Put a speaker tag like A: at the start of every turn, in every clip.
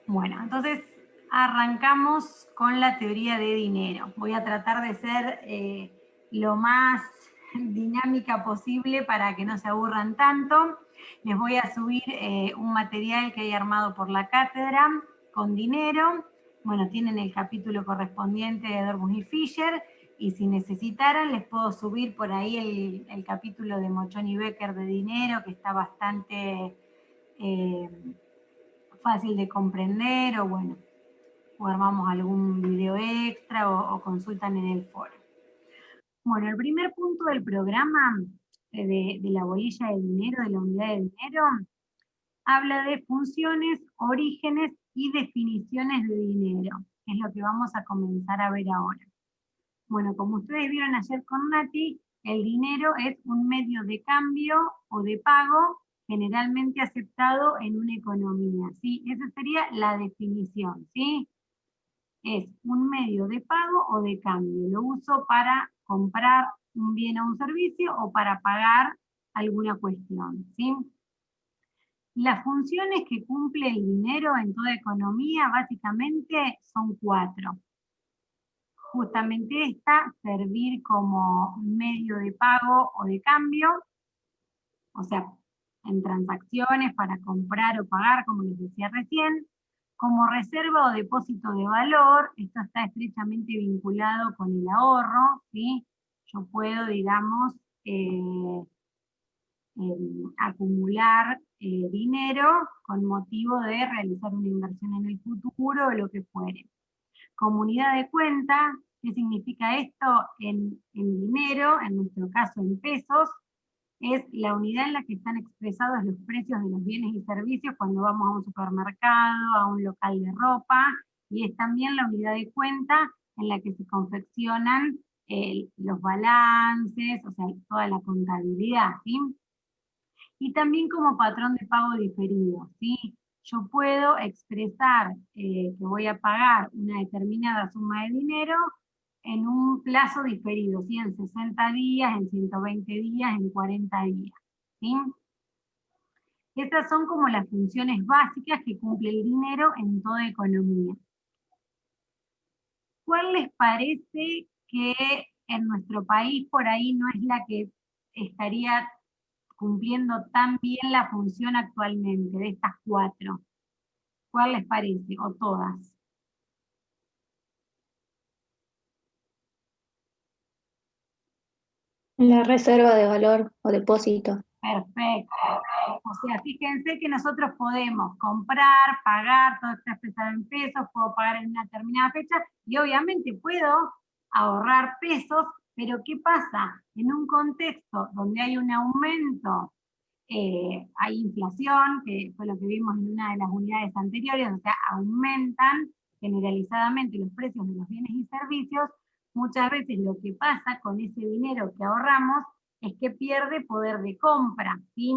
A: Bueno, entonces arrancamos con la teoría de dinero. Voy a tratar de ser lo más dinámica posible para que no se aburran tanto. Les voy a subir un material que hay armado por la cátedra con dinero. Bueno, tienen el capítulo correspondiente de Dormus y Fisher, y si necesitaran les puedo subir por ahí el capítulo de Mochón y Becker de dinero, que está bastante fácil de comprender, o bueno, o armamos algún video extra o consultan en el foro. Bueno, el primer punto del programa de la bolilla de dinero, de la unidad de dinero, habla de funciones, orígenes y definiciones de dinero, que es lo que vamos a comenzar a ver ahora. Bueno, como ustedes vieron ayer con Nati, el dinero es un medio de cambio o de pago generalmente aceptado en una economía, ¿sí? Esa sería la definición, ¿sí? Es un medio de pago o de cambio. Lo uso para comprar un bien o un servicio o para pagar alguna cuestión, ¿sí? Las funciones que cumple el dinero en toda economía básicamente son 4. Justamente esta, servir como medio de pago o de cambio, o sea, en transacciones para comprar o pagar, como les decía recién, como reserva o depósito de valor. Esto está estrechamente vinculado con el ahorro, ¿sí? Yo puedo, digamos, acumular dinero con motivo de realizar una inversión en el futuro o lo que fuere. Como unidad de cuenta, ¿qué significa esto en dinero? En nuestro caso en pesos, es la unidad en la que están expresados los precios de los bienes y servicios cuando vamos a un supermercado, a un local de ropa, y es también la unidad de cuenta en la que se confeccionan los balances, o sea, toda la contabilidad, ¿sí? Y también como patrón de pago diferido, ¿sí? Yo puedo expresar que voy a pagar una determinada suma de dinero en un plazo diferido, ¿sí? En 60 días, en 120 días, en 40 días, ¿sí? Estas son como las funciones básicas que cumple el dinero en toda economía. ¿Cuál les parece que en nuestro país por ahí no es la que estaría cumpliendo tan bien la función actualmente de estas 4? ¿Cuál les parece? ¿O todas?
B: La reserva de valor o depósito.
A: Perfecto. O sea, fíjense que nosotros podemos comprar, pagar, todo está expresado en pesos, puedo pagar en una determinada fecha y obviamente puedo ahorrar pesos, pero ¿qué pasa? En un contexto donde hay un aumento, hay inflación, que fue lo que vimos en una de las unidades anteriores, o sea, aumentan generalizadamente los precios de los bienes y servicios. Muchas veces lo que pasa con ese dinero que ahorramos es que pierde poder de compra, ¿sí?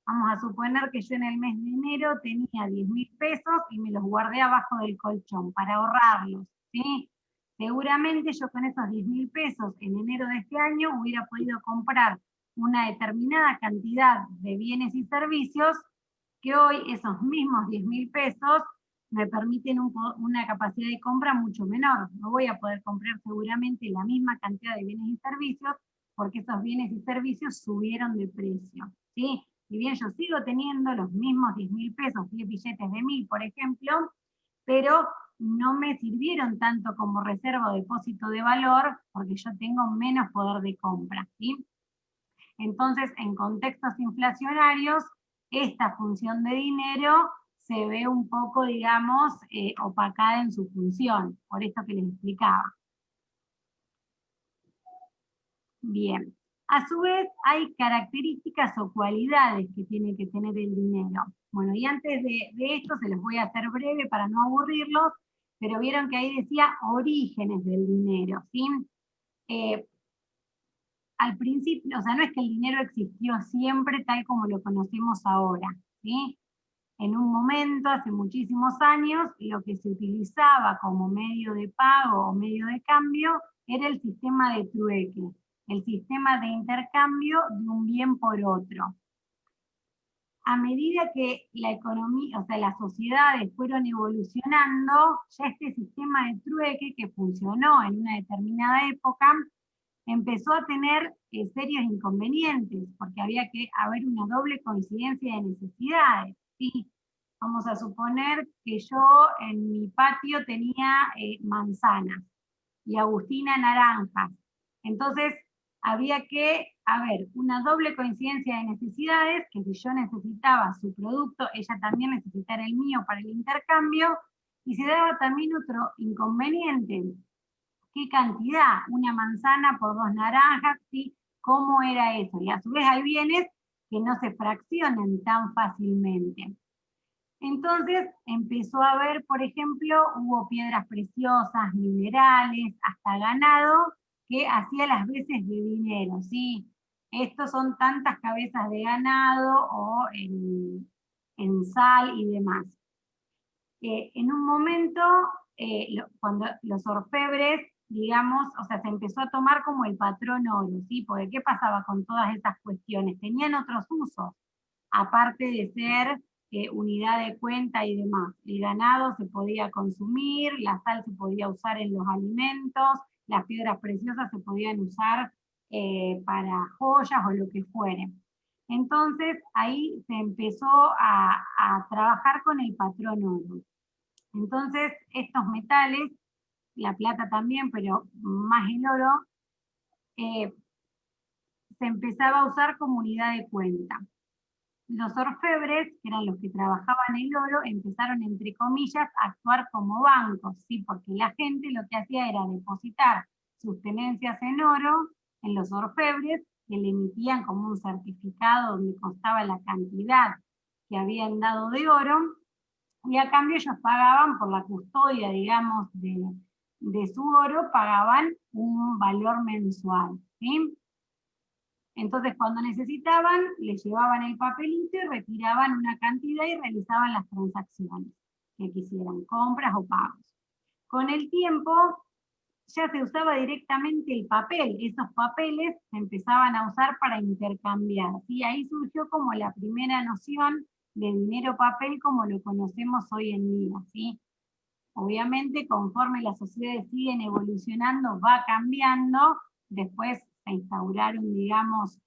A: Vamos a suponer que yo en el mes de enero tenía 10.000 pesos y me los guardé abajo del colchón para ahorrarlos, ¿sí? Seguramente yo con esos 10.000 pesos en enero de este año hubiera podido comprar una determinada cantidad de bienes y servicios que hoy esos mismos 10.000 pesos me permiten una capacidad de compra mucho menor. No voy a poder comprar seguramente la misma cantidad de bienes y servicios porque esos bienes y servicios subieron de precio, ¿sí? Si bien yo sigo teniendo los mismos 10.000 pesos, 10 billetes de 1.000, por ejemplo, pero no me sirvieron tanto como reserva o depósito de valor porque yo tengo menos poder de compra, ¿sí? Entonces, en contextos inflacionarios, esta función de dinero se ve un poco, digamos, opacada en su función, por esto que les explicaba. Bien. A su vez, hay características o cualidades que tiene que tener el dinero. Bueno, y antes de esto se los voy a hacer breve para no aburrirlos, pero vieron que ahí decía orígenes del dinero, ¿sí? Eh, Al principio, o sea, no es que el dinero existió siempre tal como lo conocemos ahora, ¿sí? En un momento, hace muchísimos años, lo que se utilizaba como medio de pago o medio de cambio era el sistema de trueque, el sistema de intercambio de un bien por otro. a medida que la economía, o sea, las sociedades fueron evolucionando, ya este sistema de trueque que funcionó en una determinada época, empezó a tener serios inconvenientes, porque había que haber una doble coincidencia de necesidades, ¿sí? Vamos a suponer que yo en mi patio tenía manzanas y Agustina naranjas. Entonces, había que haber una doble coincidencia de necesidades, que si yo necesitaba su producto, ella también necesitara el mío para el intercambio, y se daba también otro inconveniente. ¿Qué cantidad? Una manzana por 2 naranjas, ¿sí? ¿Cómo era eso? Y a su vez hay bienes que no se fraccionan tan fácilmente. Entonces empezó a haber, por ejemplo, hubo piedras preciosas, minerales, hasta ganado, que hacía las veces de dinero, ¿sí? Estos son tantas cabezas de ganado o en sal y demás. En un momento, cuando los orfebres, digamos, o sea, se empezó a tomar como el patrón oro, ¿sí? Porque ¿qué pasaba con todas estas cuestiones? Tenían otros usos, aparte de ser unidad de cuenta y demás. El ganado se podía consumir, la sal se podía usar en los alimentos, las piedras preciosas se podían usar para joyas o lo que fuere. Entonces ahí se empezó a trabajar con el patrón oro. Entonces estos metales, la plata también, pero más el oro, se empezaba a usar como unidad de cuenta. Los orfebres, que eran los que trabajaban el oro, empezaron, entre comillas, a actuar como bancos, ¿sí? Porque la gente lo que hacía era depositar sus tenencias en oro en los orfebres, que le emitían como un certificado donde constaba la cantidad que habían dado de oro, y a cambio ellos pagaban por la custodia, digamos, de su oro, pagaban un valor mensual, ¿sí? Entonces, cuando necesitaban, les llevaban el papelito y retiraban una cantidad y realizaban las transacciones que quisieran, compras o pagos. Con el tiempo, ya se usaba directamente el papel. Esos papeles se empezaban a usar para intercambiar. Y ahí surgió como la primera noción de dinero-papel como lo conocemos hoy en día, ¿sí? Obviamente, conforme las sociedades siguen evolucionando, va cambiando. Después se instauraron, digamos,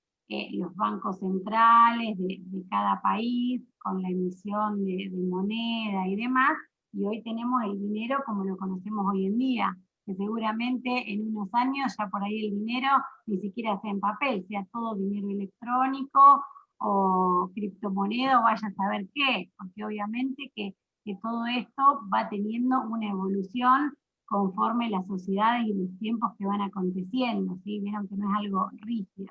A: los bancos centrales de cada país, con la emisión de moneda y demás, y hoy tenemos el dinero como lo conocemos hoy en día, que seguramente en unos años ya por ahí el dinero ni siquiera sea en papel, sea todo dinero electrónico o criptomoneda o vaya a saber qué, porque obviamente que todo esto va teniendo una evolución conforme las sociedades y los tiempos que van aconteciendo, ¿sí? Vieron que no es algo rígido.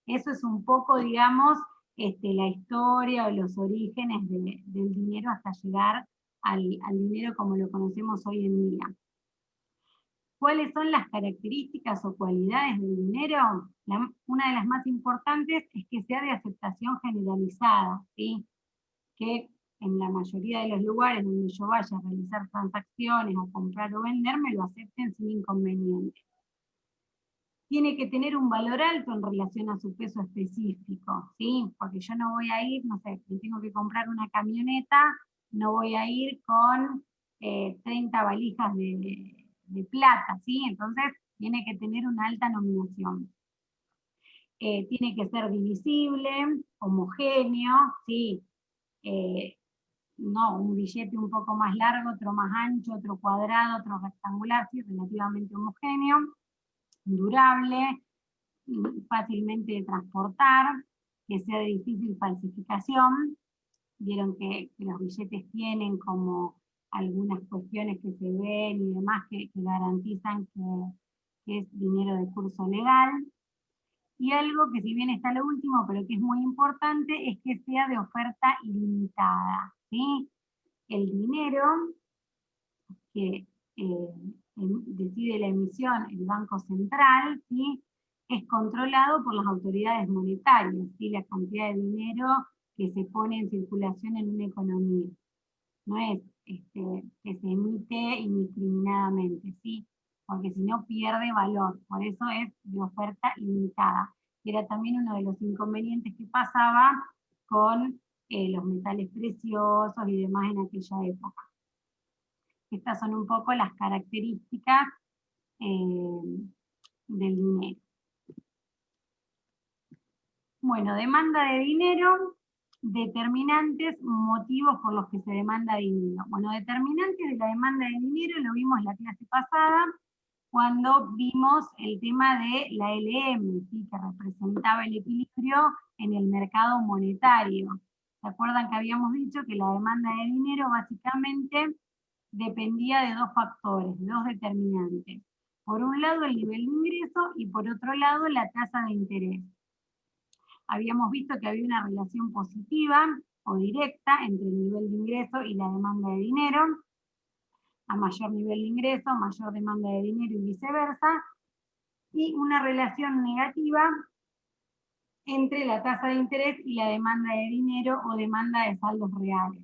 A: Eso es un poco, digamos, la historia o los orígenes del dinero hasta llegar al dinero como lo conocemos hoy en día. ¿Cuáles son las características o cualidades del dinero? Una de las más importantes es que sea de aceptación generalizada, ¿sí? Que en la mayoría de los lugares donde yo vaya a realizar transacciones o comprar o vender, me lo acepten sin inconveniente. Tiene que tener un valor alto en relación a su peso específico, ¿sí? Porque yo no voy a ir, no sé, si tengo que comprar una camioneta, no voy a ir con 30 valijas de plata, ¿sí? Entonces tiene que tener una alta nominación. Tiene que ser divisible, homogéneo, ¿sí? No, un billete un poco más largo, otro más ancho, otro cuadrado, otro rectangular, sí, relativamente homogéneo, durable, fácilmente de transportar, que sea de difícil falsificación. Vieron que los billetes tienen como algunas cuestiones que se ven y demás que garantizan que es dinero de curso legal. Y algo que si bien está lo último, pero que es muy importante, es que sea de oferta ilimitada, ¿sí? El dinero que decide la emisión, el Banco Central, ¿sí? Es controlado por las autoridades monetarias, ¿sí? La cantidad de dinero que se pone en circulación en una economía. No es que se emite indiscriminadamente, ¿sí? Porque si no pierde valor, por eso es de oferta ilimitada. Era también uno de los inconvenientes que pasaba con los metales preciosos y demás en aquella época. Estas son un poco las características del dinero. Bueno, demanda de dinero, determinantes, motivos por los que se demanda dinero. Bueno, determinantes de la demanda de dinero lo vimos en la clase pasada, cuando vimos el tema de la LM, ¿sí? Que representaba el equilibrio en el mercado monetario. ¿Se acuerdan que habíamos dicho que la demanda de dinero básicamente dependía de dos factores, dos determinantes? Por un lado el nivel de ingreso y por otro lado la tasa de interés. Habíamos visto que había una relación positiva o directa entre el nivel de ingreso y la demanda de dinero. A mayor nivel de ingreso, mayor demanda de dinero y viceversa. Y una relación negativa entre la tasa de interés y la demanda de dinero o demanda de saldos reales.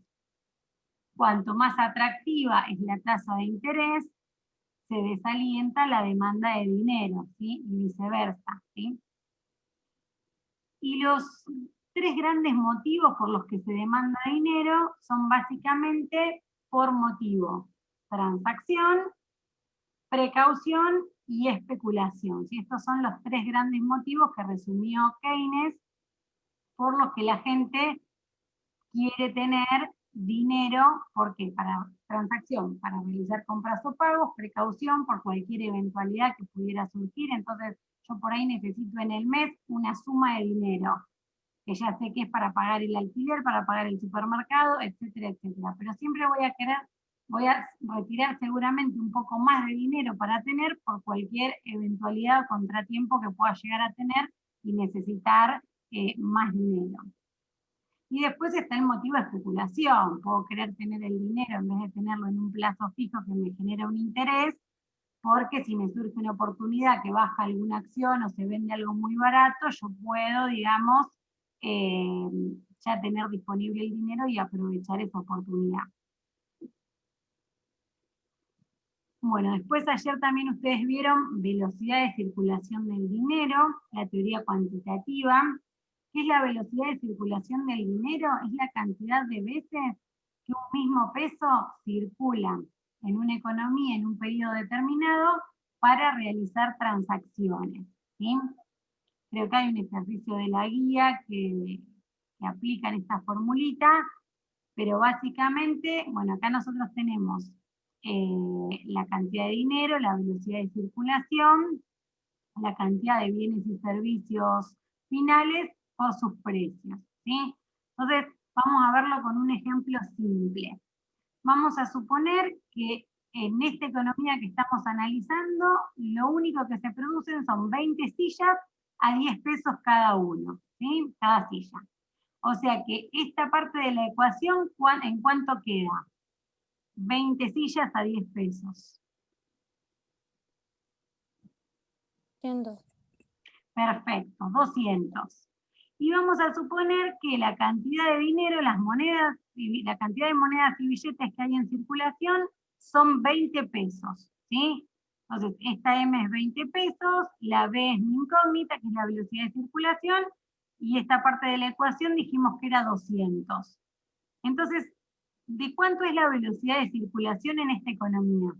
A: Cuanto más atractiva es la tasa de interés, se desalienta la demanda de dinero, ¿sí? Y viceversa, ¿sí? Y los tres grandes motivos por los que se demanda dinero son básicamente por motivo: transacción, precaución y especulación. ¿Sí? Estos son los tres grandes motivos que resumió Keynes por los que la gente quiere tener dinero. ¿Por qué? Para transacción, para realizar compras o pagos; precaución, por cualquier eventualidad que pudiera surgir. Entonces, yo por ahí necesito en el mes una suma de dinero, que ya sé que es para pagar el alquiler, para pagar el supermercado, etcétera, etcétera. Pero siempre voy a retirar seguramente un poco más de dinero para tener por cualquier eventualidad o contratiempo que pueda llegar a tener y necesitar más dinero. Y después está el motivo de especulación. Puedo querer tener el dinero en vez de tenerlo en un plazo fijo que me genera un interés, porque si me surge una oportunidad que baja alguna acción o se vende algo muy barato, yo puedo, digamos, ya tener disponible el dinero y aprovechar esa oportunidad. Bueno, después ayer también ustedes vieron velocidad de circulación del dinero, la teoría cuantitativa. ¿Qué es la velocidad de circulación del dinero? Es la cantidad de veces que un mismo peso circula en una economía en un periodo determinado para realizar transacciones, ¿sí? Creo que hay un ejercicio de la guía que aplican esta formulita, pero básicamente, bueno, acá nosotros tenemos la cantidad de dinero, la velocidad de circulación, la cantidad de bienes y servicios finales por sus precios, ¿sí? Entonces, vamos a verlo con un ejemplo simple. Vamos a suponer que en esta economía que estamos analizando, lo único que se producen son 20 sillas a 10 pesos cada uno, ¿sí? Cada silla. O sea que esta parte de la ecuación, ¿en cuánto queda? 20 sillas a 10 pesos.
B: 100.
A: Perfecto, 200. Y vamos a suponer que la cantidad de dinero, la cantidad de monedas y billetes que hay en circulación son 20 pesos, ¿sí? Entonces, esta M es 20 pesos, la B es mi incógnita, que es la velocidad de circulación, y esta parte de la ecuación dijimos que era 200. Entonces, ¿de cuánto es la velocidad de circulación en esta economía?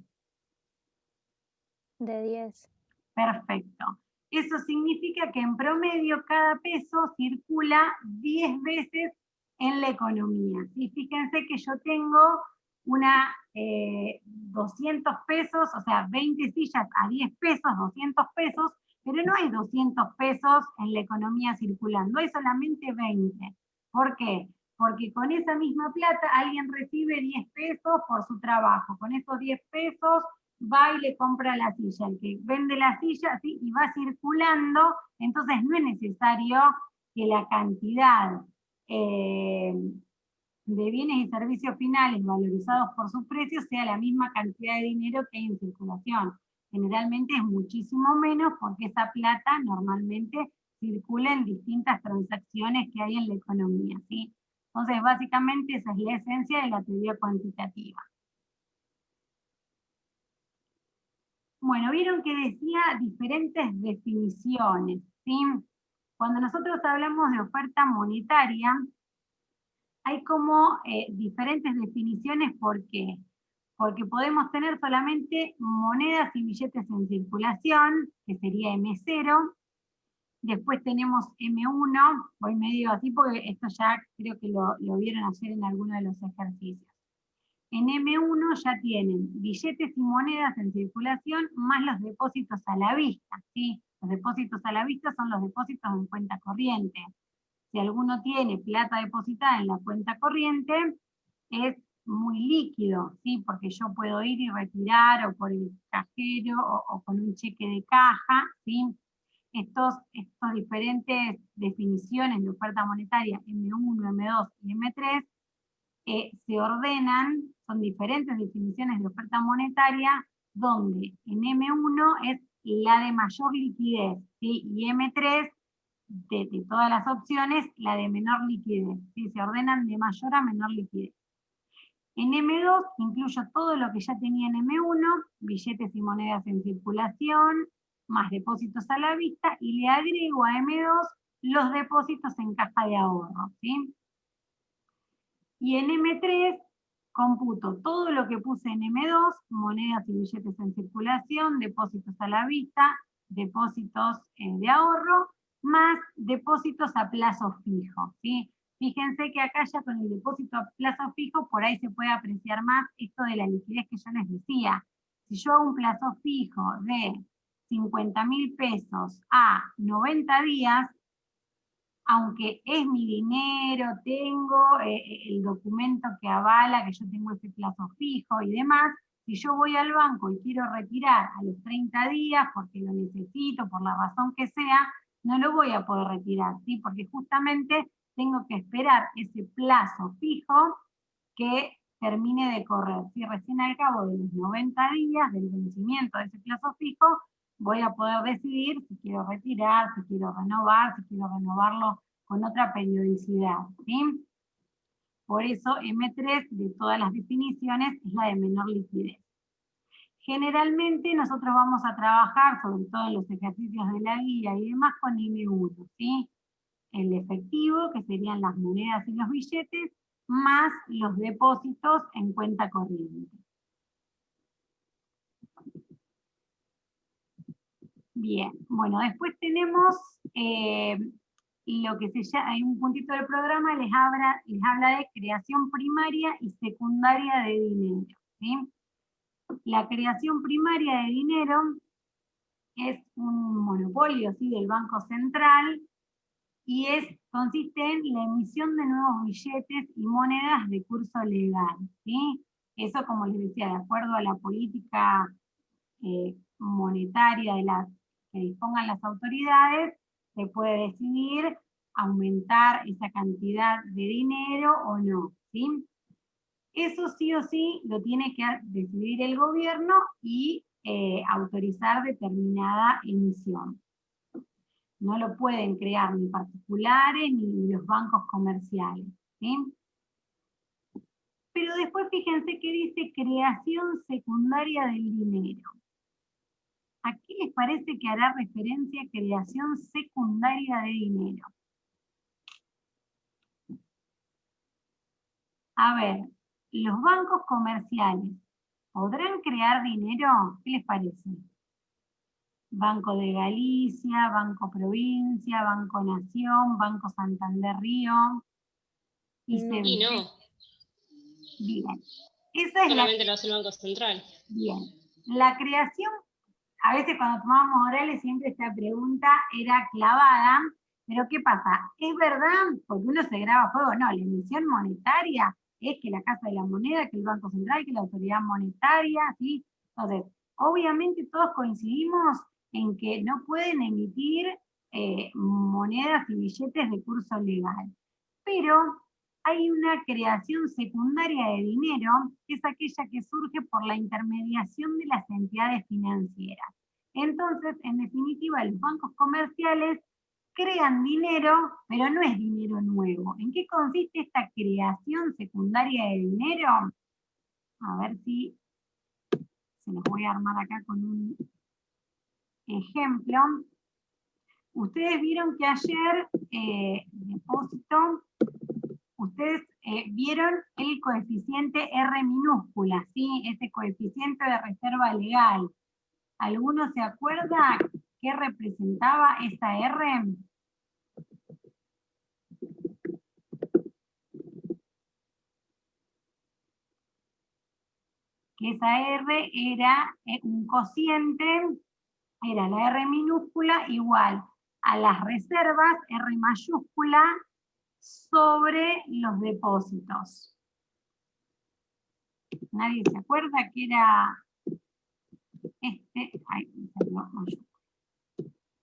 B: De 10.
A: Perfecto. Eso significa que en promedio cada peso circula 10 veces en la economía. ¿Sí? Fíjense que yo tengo 200 pesos, o sea, 20 sillas a 10 pesos, 200 pesos, pero no hay 200 pesos en la economía circulando, hay solamente 20. ¿Por qué? Porque con esa misma plata alguien recibe 10 pesos por su trabajo. Con esos 10 pesos va y le compra la silla, el que vende la silla, ¿sí? Y va circulando, entonces no es necesario que la cantidad de bienes y servicios finales valorizados por su precio sea la misma cantidad de dinero que hay en circulación. Generalmente es muchísimo menos porque esa plata normalmente circula en distintas transacciones que hay en la economía, ¿sí? Entonces, básicamente esa es la esencia de la teoría cuantitativa. Bueno, vieron que decía diferentes definiciones, ¿sí? Cuando nosotros hablamos de oferta monetaria, hay como diferentes definiciones. ¿Por qué? Porque podemos tener solamente monedas y billetes en circulación, que sería M0. Después tenemos M1, voy medio así porque esto ya creo que lo vieron ayer en alguno de los ejercicios. En M1 ya tienen billetes y monedas en circulación más los depósitos a la vista, ¿sí? Los depósitos a la vista son los depósitos en cuenta corriente. Si alguno tiene plata depositada en la cuenta corriente, es muy líquido, ¿sí? Porque yo puedo ir y retirar o por el cajero o con un cheque de caja, ¿sí? Estos diferentes definiciones de oferta monetaria, M1, M2 y M3, se ordenan, son diferentes definiciones de oferta monetaria, donde en M1 es la de mayor liquidez, ¿sí? Y M3, de todas las opciones, la de menor liquidez, ¿sí? Se ordenan de mayor a menor liquidez. En M2 incluyo todo lo que ya tenía en M1, billetes y monedas en circulación, más depósitos a la vista, y le agrego a M2 los depósitos en caja de ahorro, ¿sí? Y en M3 computo todo lo que puse en M2, monedas y billetes en circulación, depósitos a la vista, depósitos de ahorro, más depósitos a plazo fijo, ¿sí? Fíjense que acá ya con el depósito a plazo fijo, por ahí se puede apreciar más esto de la liquidez que yo les decía. Si yo hago un plazo fijo de 50.000 pesos a 90 días, aunque es mi dinero, tengo el documento que avala que yo tengo ese plazo fijo y demás, si yo voy al banco y quiero retirar a los 30 días porque lo necesito, por la razón que sea, no lo voy a poder retirar, ¿sí? Porque justamente tengo que esperar ese plazo fijo que termine de correr. Si recién al cabo de los 90 días del vencimiento de ese plazo fijo, voy a poder decidir si quiero retirar, si quiero renovar, si quiero renovarlo con otra periodicidad, ¿sí? Por eso M3 de todas las definiciones es la de menor liquidez. Generalmente nosotros vamos a trabajar, sobre todo en los ejercicios de la guía y demás, con M1, ¿sí? El efectivo, que serían las monedas y los billetes, más los depósitos en cuenta corriente. Bien, bueno, después tenemos lo que se llama, hay un puntito del programa, les habla de creación primaria y secundaria de dinero, ¿sí? La creación primaria de dinero es un monopolio, ¿sí?, del Banco Central, y consiste en la emisión de nuevos billetes y monedas de curso legal, ¿sí? Eso, como les decía, de acuerdo a la política monetaria que dispongan las autoridades, se puede decidir aumentar esa cantidad de dinero o no, ¿sí? Eso sí o sí lo tiene que decidir el gobierno y autorizar determinada emisión. No lo pueden crear ni particulares ni los bancos comerciales, ¿sí? Pero después fíjense que dice creación secundaria del dinero. ¿A qué les parece que hará referencia creación secundaria de dinero? A ver, ¿los bancos comerciales podrán crear dinero? ¿Qué les parece? Banco de Galicia, Banco Provincia, Banco Nación, Banco Santander Río.
C: Y no.
A: Bien. Esa es
C: solamente lo hace el Banco Central.
A: Bien. La creación, a veces cuando tomábamos orales siempre esta pregunta era clavada, pero ¿qué pasa? ¿Es verdad? Porque uno se graba a fuego. No, la emisión monetaria es que la Casa de la Moneda, que el Banco Central, que la Autoridad Monetaria, ¿sí? Entonces, obviamente todos coincidimos en que no pueden emitir monedas y billetes de curso legal. Pero hay una creación secundaria de dinero, que es aquella que surge por la intermediación de las entidades financieras. Entonces, en definitiva, los bancos comerciales crean dinero, pero no es dinero nuevo. ¿En qué consiste esta creación secundaria de dinero? A ver si se los voy a armar acá con un ejemplo. Ustedes vieron que ayer depósito ustedes vieron el coeficiente R minúscula, ¿sí? Ese coeficiente de reserva legal. ¿Alguno se acuerda qué representaba esa R? Que esa R era un cociente, era la R minúscula igual a las reservas, R mayúscula, sobre los depósitos. ¿Nadie se acuerda que era este? Ay, me salió mayúscula.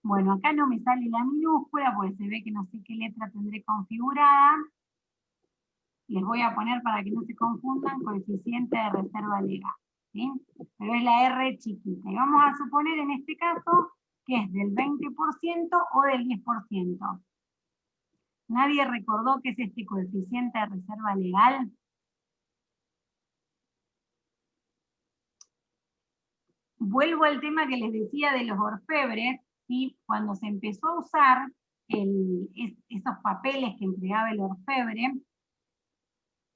A: Bueno, acá no me sale la minúscula porque se ve que no sé qué letra tendré configurada. Les voy a poner para que no se confundan coeficiente de reserva legal, ¿sí? Pero es la R chiquita. Y vamos a suponer en este caso que es del 20% o del 10%. ¿Nadie recordó qué es este coeficiente de reserva legal? Vuelvo al tema que les decía de los orfebres, ¿sí? Cuando se empezó a usar esos papeles que entregaba el orfebre,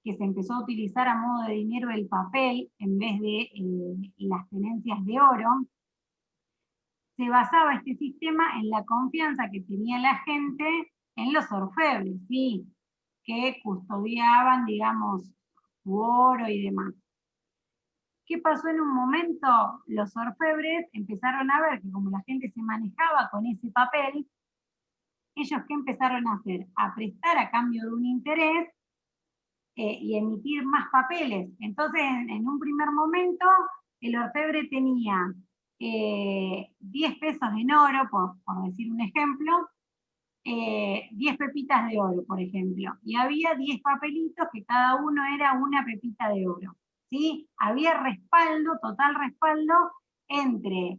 A: que se empezó a utilizar a modo de dinero el papel en vez de las tenencias de oro, se basaba este sistema en la confianza que tenía la gente en los orfebres, ¿sí? Que custodiaban, digamos, su oro y demás. ¿Qué pasó en un momento? Los orfebres empezaron a ver que como la gente se manejaba con ese papel, ellos ¿qué empezaron a hacer? A prestar a cambio de un interés y emitir más papeles. Entonces, en un primer momento, el orfebre tenía 10 pesos en oro, por decir un ejemplo, 10 pepitas de oro, por ejemplo, y había 10 papelitos que cada uno era una pepita de oro, ¿sí? Había respaldo, total respaldo, entre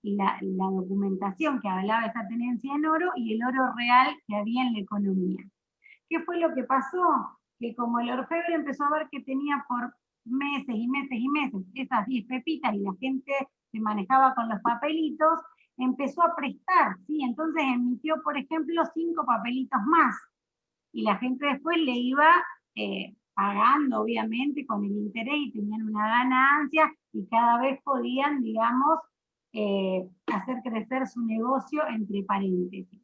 A: la documentación que hablaba de esa tenencia en oro y el oro real que había en la economía. ¿Qué fue lo que pasó? Que como el orfebre empezó a ver que tenía por meses y meses y meses esas 10 pepitas y la gente se manejaba con los papelitos, empezó a prestar, ¿sí? Entonces emitió, por ejemplo, 5 papelitos más. Y la gente después le iba pagando, obviamente, con el interés y tenían una ganancia y cada vez podían, digamos, hacer crecer su negocio entre paréntesis.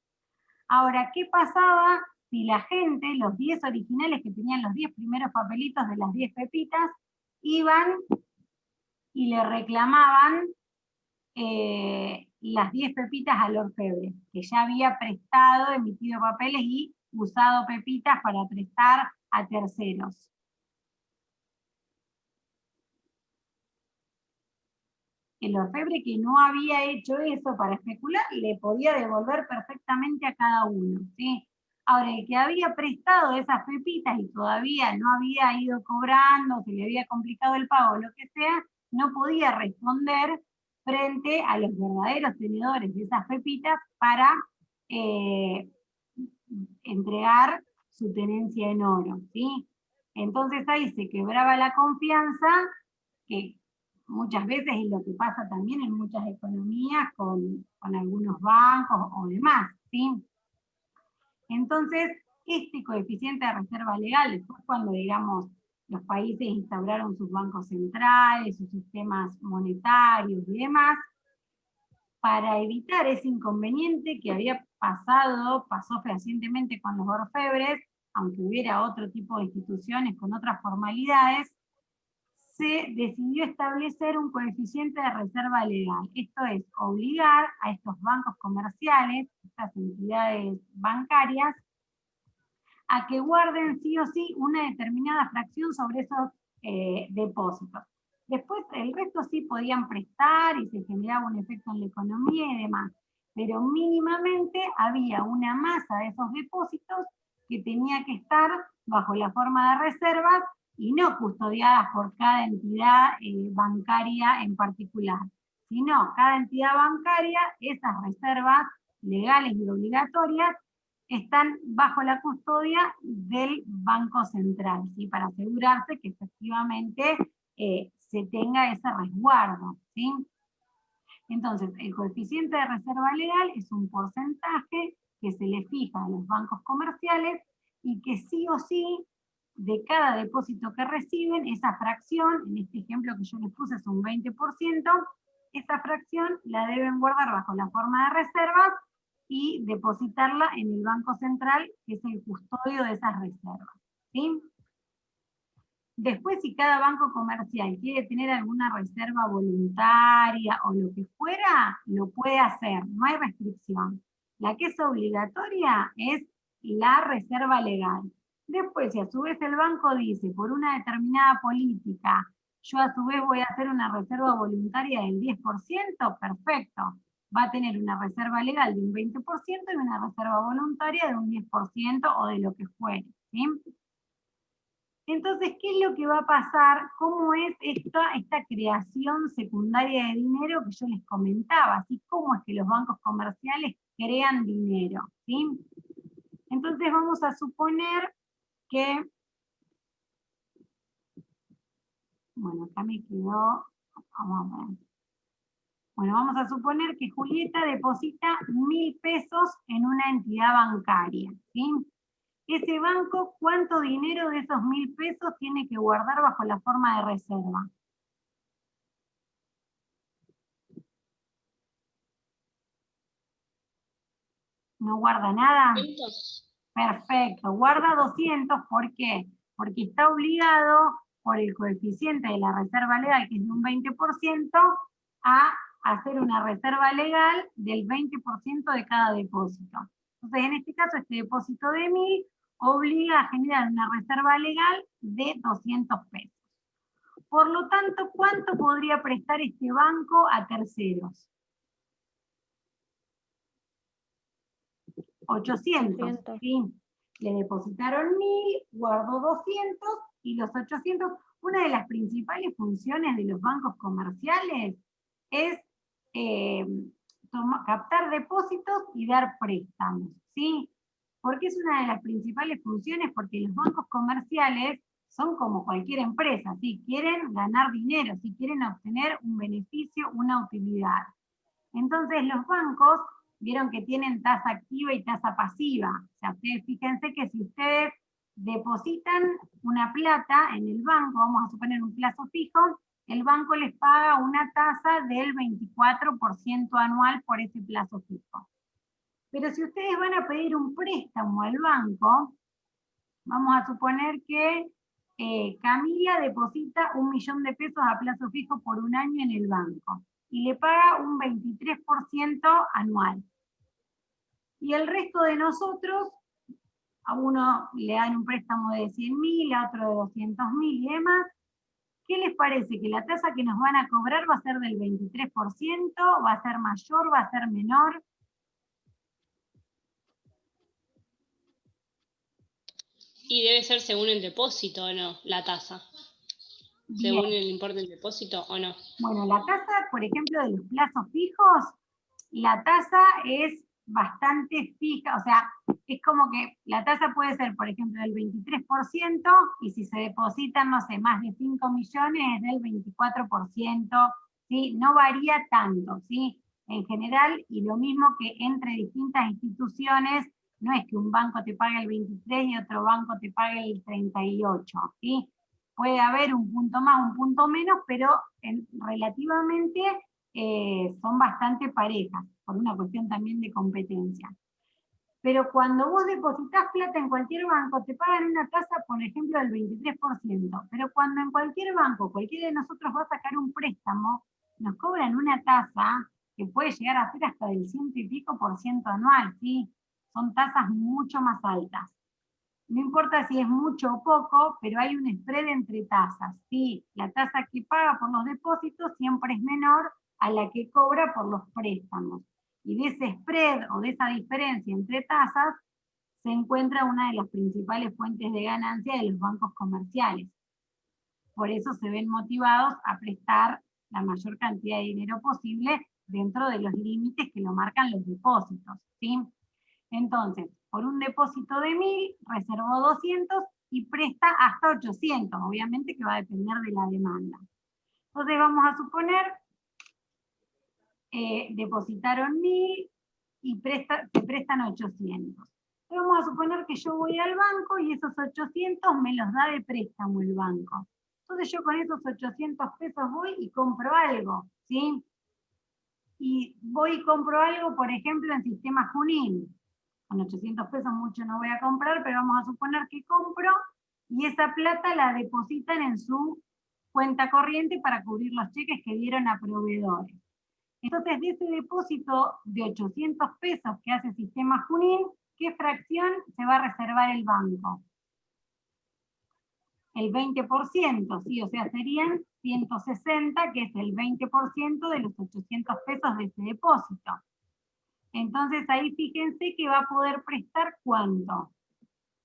A: Ahora, ¿qué pasaba si la gente, los 10 originales que tenían los 10 primeros papelitos de las 10 pepitas, iban y le reclamaban las 10 pepitas al orfebre, que ya había prestado, emitido papeles y usado pepitas para prestar a terceros? El orfebre que no había hecho eso para especular, le podía devolver perfectamente a cada uno, ¿sí? Ahora, el que había prestado esas pepitas y todavía no había ido cobrando, se le había complicado el pago, lo que sea, no podía responder frente a los verdaderos tenedores de esas pepitas para entregar su tenencia en oro, ¿sí? Entonces ahí se quebraba la confianza, que muchas veces es lo que pasa también en muchas economías con algunos bancos o demás, ¿sí? Entonces, este coeficiente de reserva legal, después cuando, digamos, los países instauraron sus bancos centrales, sus sistemas monetarios y demás, para evitar ese inconveniente que había pasó fehacientemente con los orfebres, aunque hubiera otro tipo de instituciones con otras formalidades, se decidió establecer un coeficiente de reserva legal. Esto es obligar a estos bancos comerciales, estas entidades bancarias, a que guarden sí o sí una determinada fracción sobre esos depósitos. Después el resto sí podían prestar y se generaba un efecto en la economía y demás, pero mínimamente había una masa de esos depósitos que tenía que estar bajo la forma de reservas y no custodiadas por cada entidad bancaria en particular, sino cada entidad bancaria, esas reservas legales y obligatorias están bajo la custodia del Banco Central, ¿sí? Para asegurarse que efectivamente se tenga ese resguardo, ¿sí? Entonces, el coeficiente de reserva legal es un porcentaje que se le fija a los bancos comerciales y que sí o sí, de cada depósito que reciben, esa fracción, en este ejemplo que yo les puse es un 20%, esa fracción la deben guardar bajo la forma de reservas y depositarla en el Banco Central, que es el custodio de esas reservas, ¿sí? Después, si cada banco comercial quiere tener alguna reserva voluntaria o lo que fuera, lo puede hacer, no hay restricción. La que es obligatoria es la reserva legal. Después, si a su vez el banco dice, por una determinada política, yo a su vez voy a hacer una reserva voluntaria del 10%, perfecto. Va a tener una reserva legal de un 20% y una reserva voluntaria de un 10% o de lo que fuere, ¿sí? Entonces, ¿qué es lo que va a pasar? ¿Cómo es esta creación secundaria de dinero que yo les comentaba? ¿Sí? ¿Cómo es que los bancos comerciales crean dinero? ¿Sí? Entonces vamos a suponer que, bueno, acá me quedó, vamos a ver. Bueno, vamos a suponer que Julieta deposita 1.000 pesos en una entidad bancaria, ¿sí? Ese banco, ¿cuánto dinero de esos 1.000 pesos tiene que guardar bajo la forma de reserva? ¿No guarda nada? Perfecto, guarda 200, ¿por qué? Porque está obligado por el coeficiente de la reserva legal, que es de un 20%, a hacer una reserva legal del 20% de cada depósito. Entonces, en este caso, este depósito de 1.000 obliga a generar una reserva legal de 200 pesos. Por lo tanto, ¿cuánto podría prestar este banco a terceros? 800, ¿sí? Le depositaron 1.000, guardó 200 y los 800. Una de las principales funciones de los bancos comerciales es captar depósitos y dar préstamos, ¿sí? Porque es una de las principales funciones, porque los bancos comerciales son como cualquier empresa, ¿sí? Quieren ganar dinero, ¿sí? Quieren obtener un beneficio, una utilidad. Entonces los bancos vieron que tienen tasa activa y tasa pasiva. O sea, ustedes fíjense que si ustedes depositan una plata en el banco, vamos a suponer un plazo fijo, el banco les paga una tasa del 24% anual por ese plazo fijo. Pero si ustedes van a pedir un préstamo al banco, vamos a suponer que Camila deposita 1.000.000 de pesos a plazo fijo por un año en el banco y le paga un 23% anual. Y el resto de nosotros, a uno le dan un préstamo de 100.000, a otro de 200.000 y demás. ¿Qué les parece? ¿Que la tasa que nos van a cobrar va a ser del 23%? ¿Va a ser mayor? ¿Va a ser menor?
C: Y debe ser según el depósito, ¿o no? La tasa.
A: Bien.
C: ¿Según el importe del depósito o no?
A: Bueno, la tasa, por ejemplo, de los plazos fijos, la tasa es bastante fija, o sea, es como que la tasa puede ser, por ejemplo, del 23%, y si se depositan, no sé, más de 5 millones es del 24%, ¿sí? No varía tanto, ¿sí? En general, y lo mismo que entre distintas instituciones, no es que un banco te pague el 23 y otro banco te pague el 38, ¿sí? Puede haber un punto más, un punto menos, pero relativamente son bastante parejas, por una cuestión también de competencia. Pero cuando vos depositas plata en cualquier banco, te pagan una tasa, por ejemplo, del 23%. Pero cuando en cualquier banco, cualquiera de nosotros va a sacar un préstamo, nos cobran una tasa que puede llegar a ser hasta del 100 y pico por ciento anual, ¿sí? Son tasas mucho más altas. No importa si es mucho o poco, pero hay un spread entre tasas, ¿sí? La tasa que paga por los depósitos siempre es menor a la que cobra por los préstamos. Y de ese spread o de esa diferencia entre tasas se encuentra una de las principales fuentes de ganancia de los bancos comerciales. Por eso se ven motivados a prestar la mayor cantidad de dinero posible dentro de los límites que lo marcan los depósitos, ¿sí? Entonces, por un depósito de 1.000, reservó 200 y presta hasta 800, obviamente que va a depender de la demanda. Entonces vamos a suponer, depositaron 1.000 y se prestan 800. Pero vamos a suponer que yo voy al banco y esos 800 me los da de préstamo el banco. Entonces yo con esos 800 pesos voy y compro algo, ¿sí? Y voy y compro algo, por ejemplo, en Sistema Junín. Con 800 pesos mucho no voy a comprar, pero vamos a suponer que compro y esa plata la depositan en su cuenta corriente para cubrir los cheques que dieron a proveedores. Entonces, de ese depósito de 800 pesos que hace Sistema Junín, ¿qué fracción se va a reservar el banco? El 20%, ¿sí? O sea, serían 160, que es el 20% de los 800 pesos de ese depósito. Entonces, ahí fíjense que va a poder prestar ¿cuánto?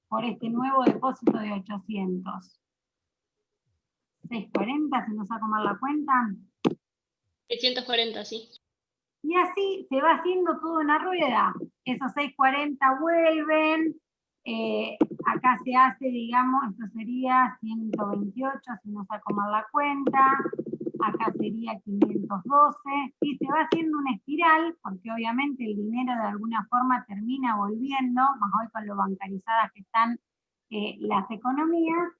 A: Por este nuevo depósito de 800. 640, si no saco mal la cuenta.
C: 640, sí.
A: Y así se va haciendo toda una rueda. Esos 640 vuelven, acá se hace, digamos, esto sería 128, si no saco mal la cuenta, acá sería 512, y se va haciendo una espiral, porque obviamente el dinero de alguna forma termina volviendo, más hoy con lo bancarizadas que están las economías.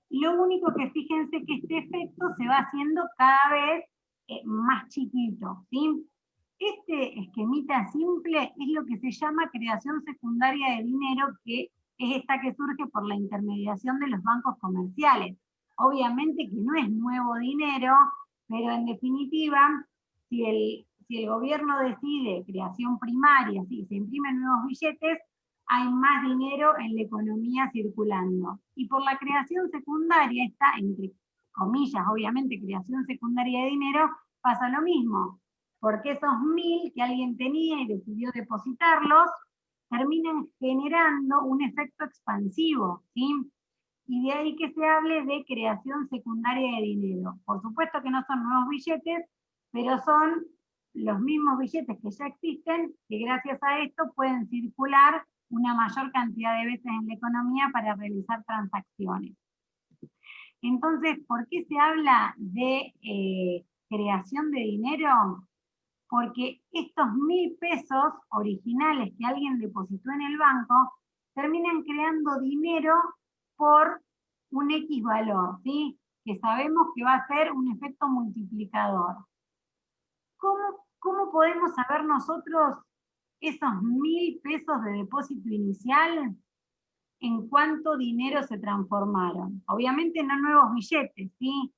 A: Lo único que fíjense que este efecto se va haciendo cada vez más chiquito, ¿sí? Este esquemita simple es lo que se llama creación secundaria de dinero, que es esta que surge por la intermediación de los bancos comerciales. Obviamente que no es nuevo dinero, pero en definitiva, si el gobierno decide creación primaria, si se imprimen nuevos billetes, hay más dinero en la economía circulando. Y por la creación secundaria, esta, entre comillas, obviamente, creación secundaria de dinero, pasa lo mismo. Porque esos 1000 que alguien tenía y decidió depositarlos, terminan generando un efecto expansivo, ¿sí? Y de ahí que se hable de creación secundaria de dinero. Por supuesto que no son nuevos billetes, pero son los mismos billetes que ya existen, que gracias a esto pueden circular una mayor cantidad de veces en la economía para realizar transacciones. Entonces, ¿por qué se habla de creación de dinero? Porque estos 1000 pesos originales que alguien depositó en el banco terminan creando dinero por un X valor, ¿sí? Que sabemos que va a ser un efecto multiplicador. ¿Cómo podemos saber nosotros esos 1000 pesos de depósito inicial en cuánto dinero se transformaron? Obviamente no nuevos billetes, ¿sí?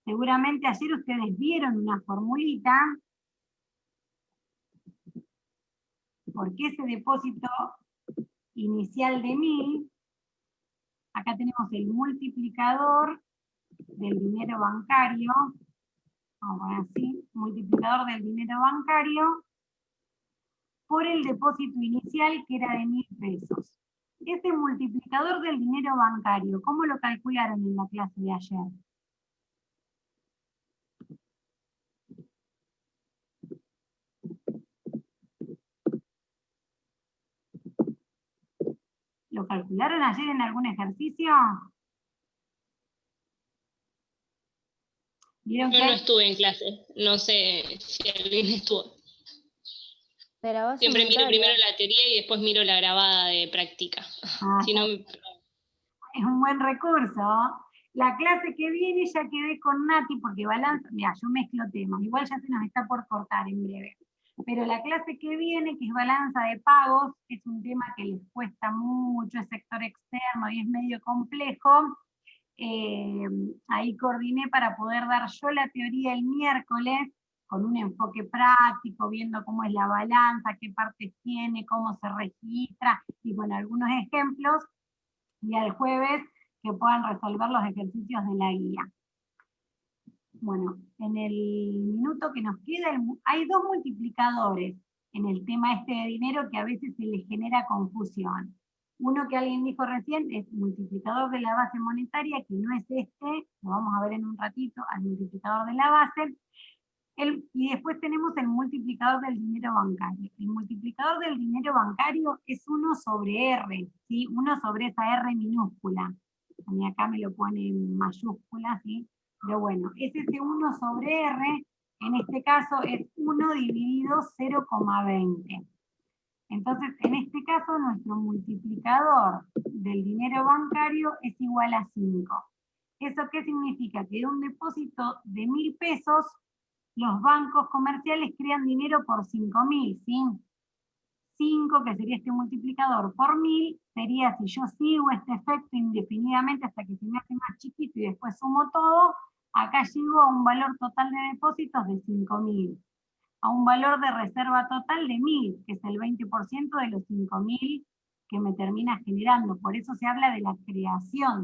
A: Seguramente ayer ustedes vieron una formulita, porque ese depósito inicial de 1000, acá tenemos el multiplicador del dinero bancario, vamos a poner así, multiplicador del dinero bancario, por el depósito inicial que era de 1000 pesos. Ese multiplicador del dinero bancario, ¿cómo lo calcularon en la clase de ayer? ¿Lo calcularon ayer en algún ejercicio? ¿Vieron
C: Yo
A: que
C: no
A: hay...
C: estuve en clase, no sé si alguien estuvo.
B: De la base
C: Siempre miro
B: monetaria.
C: primero la teoría y después miro la grabada de práctica. Si no,
A: Es un buen recurso. La clase que viene ya quedé con Nati porque balanza, mira, yo mezclo temas, igual ya se nos está por cortar en breve. Pero la clase que viene, que es balanza de pagos, es un tema que les cuesta mucho, es sector externo y es medio complejo. Ahí coordiné para poder dar yo la teoría el miércoles, con un enfoque práctico, viendo cómo es la balanza, qué partes tiene, cómo se registra, y con algunos ejemplos, y al jueves que puedan resolver los ejercicios de la guía. Bueno, en el minuto que nos queda, hay dos multiplicadores en el tema este de dinero que a veces se les genera confusión. Uno que alguien dijo recién es multiplicador de la base monetaria, que no es este, lo vamos a ver en un ratito, al multiplicador de la base. Y después tenemos el multiplicador del dinero bancario. El multiplicador del dinero bancario es 1 sobre R, ¿sí? 1 sobre esa R minúscula. A mí acá me lo pone en mayúscula, ¿sí? Pero bueno, es ese 1 sobre R, en este caso es 1 dividido 0,20. Entonces, en este caso, nuestro multiplicador del dinero bancario es igual a 5. ¿Eso qué significa? Que de un depósito de 1.000 pesos, los bancos comerciales crean dinero por 5.000, ¿sí? 5, que sería este multiplicador, por 1.000, sería, si yo sigo este efecto indefinidamente hasta que se me hace más chiquito y después sumo todo, acá llego a un valor total de depósitos de 5.000, a un valor de reserva total de 1.000, que es el 20% de los 5.000 que me termina generando. Por eso se habla de la creación